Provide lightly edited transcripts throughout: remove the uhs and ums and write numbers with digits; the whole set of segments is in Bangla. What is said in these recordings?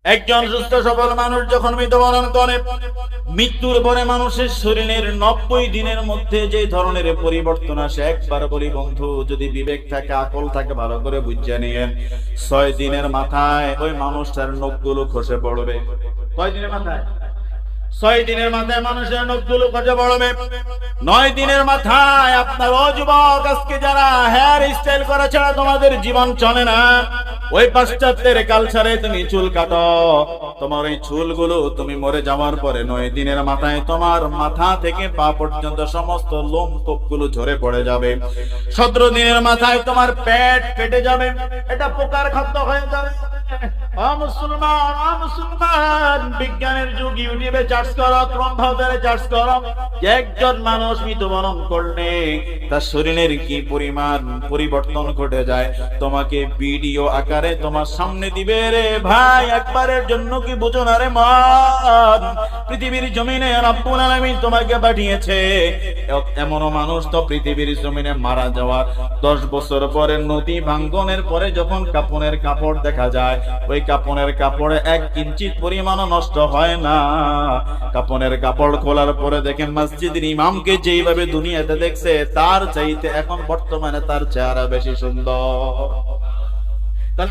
একজন সুস্থ সবল মানুষ যখন মৃত্যুবরণ করে, মৃত্যুর পরে মানুষের শরীরের 90 দিনের মধ্যে যে ধরনের পরিবর্তন আসে, একবার বলি বন্ধু, যদি বিবেক থাকে, আকল থাকে, ভালো করে বুঝে নিয়েন, 6 দিনের মাথায় ওই মানুষটার নখগুলো খসে পড়বে। কয় দিনের মাথায়? 6 দিনের মাথায় মানুষের নখগুলো খসে পড়বে। 9 দিনের মাথায় আপনার ও যুবক, আজকে যারা হেয়ার স্টাইল করা ছাড়া তোমাদের জীবন চলে না, ওই পাশ্চাত্যের কালচারে তুমি চুল কাটো, তোমার এই চুলগুলো তুমি মরে যাওয়ার পরে 9 দিনের মাথায় তোমার মাথা থেকে পা পর্যন্ত সমস্ত লোম কোপগুলো ঝরে পড়ে যাবে। 17 দিনের মাথায় তোমার পেট ফেটে যাবে, এটা পোকার খাদ্য হয়ে যাবে। মুসলমান, বিজ্ঞানের যুগ, ইউটিউবে চার্জ করো, ক্রমভাবে চার্জ করো, একজন মানুষ মৃত্যুবরণ করলে তার শরীরের কি পরিমাণ পরিবর্তন ঘটে যায় তোমাকে ভিডিও আকারে তোমার সামনে দিবে রে ভাই। একবারের জন্য কি বুঝো না রে মন? পৃথিবীর জমিনে রব্বুল আলামিন তোমাকে পাঠিয়েছে, এমন মানুষ তো পৃথিবীর জমিনে মারা যাওয়ার 10 বছর পরে নদী ভাঙ্গনের পরে যখন কাপনের কাপড় দেখা যায়, ওই কাপনের কাপড়ে 1 ইঞ্চি পরিমাণ নষ্ট হয় না। কাপনের কাপড় খোলার পরে দেখেন মসজিদের ইমামকে যেইভাবে দুনিয়াতে দেখছে, তার চাইতে এখন বর্তমানে তার চেহারা বেশি সুন্দর।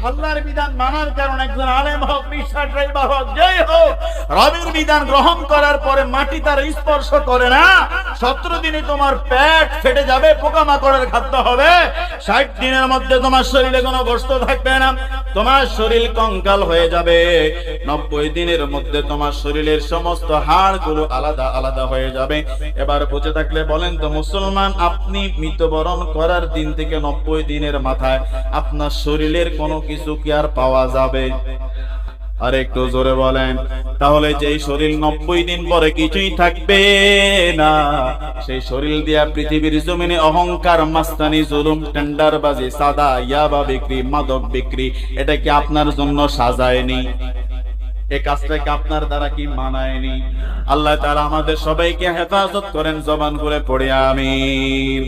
আল্লাহর বিধান মানার কারণে একজন আলেম হোক, রিকশা ড্রাইভার হোক, যেই হোক, রবের বিধান গ্রহণ করার পরে মাটি তার স্পর্শ করে না, 17 দিনে তোমার পেট ফেটে যাবে, পোকামাকড়ের খাদ্য হবে। 60 দিনের মধ্যে তোমার শরীরে কোনো গোশত থাকবে না, তোমার শরীর কঙ্কাল হয়ে যাবে। 90 দিনের মধ্যে তোমার শরীরের সমস্ত হাড়গুলো আলাদা আলাদা হয়ে যাবে। এবার বুঝে থাকলে বলেন তো মুসলমান, আপনি মৃত্যুবরণ করার দিন থেকে 90 দিনের মাথায় আপনার শরীরের কোনো কিছু কি আর পাওয়া যাবে? আর একটু জোরে বলেন। তাহলে যেই শরীর 90 দিন পরে কিছুই থাকবে না, সেই শরীর দিয়া পৃথিবীর জমিনে অহংকার, মাস্তানি, জুলুম, টেন্ডারবাজি, সাদা ইয়াবা বিক্রি, মাদক বিক্রি, এটা কি আপনার জন্য সাজায়নি? এই কাজটাকে আপনার দ্বারা কি মানায়নি? আল্লাহ তাআলা আমাদের সবাইকে হেফাজত করেন। জবান করে পড়ে আমিন।